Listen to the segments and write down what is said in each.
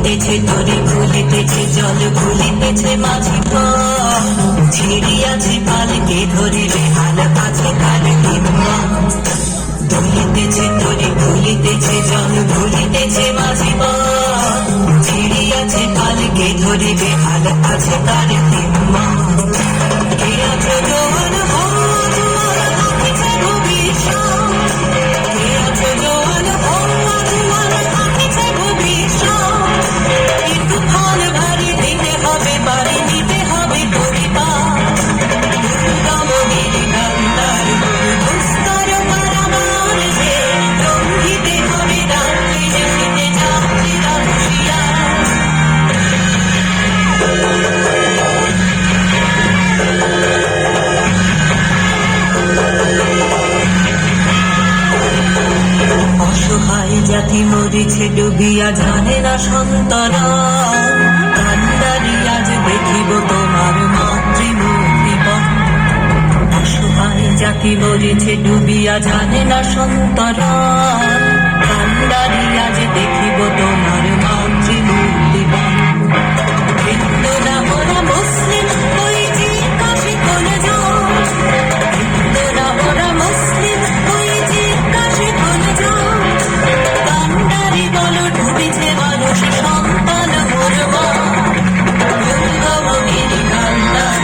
ভুলিতেছে তরি ভুলিতেছে জল ভুলিতেছে মাঝি ছিড়িয়াছে পালকে ধরিলে হাল আছে তার হিম্মা ভুলিতেছে তরি ভুলিতেছে জল ভুলিতেছে মাঝি ছিড়িয়াছে পালকে ধরিবে হাল আছে তার হিম্মা কে আছে জোয়ান জাতি মরিছে ডুবিয়া জানে না সন্তরা কান্দারি আজ দেখিব তোমার মাতৃমূর্তি অসহায় জাতি মরিছে ডুবিয়া জানে না সন্তরা কান্দারি আজ দেখিব তোমার মাতৃমূর্তি হিন্দু না ওরা মুসলিম ওই যে কাশি কোলে যাও হিন্দু না ওরা মুসলিম ওই যে কাশি কোলে যাও ডুবিছে মানুষ সন্তান মরবা দুর্গমগিরি কান্দার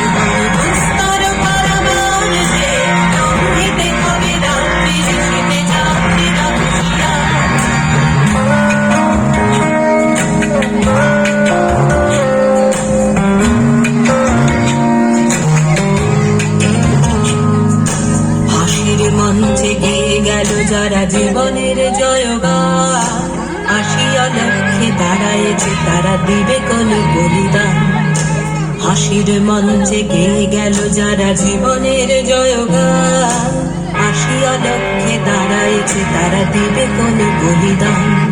দুস্তর পারাবার সে রঙ্গিতে হবে রাত্রি শীতে যাত্রী রাখিয়া হাসির মঞ্চে গিয়ে গেল যারা জীবনের জয়গান আসিয়া লক্ষ্যে দাঁড়ায়েছে তারা দিবে কোন বলিদান হাসির মঞ্চে গেয়ে গেল যারা জীবনের জয়গান আসিয়া লক্ষ্যে দাঁড়ায়েছে তারা দিবে কোন বলিদান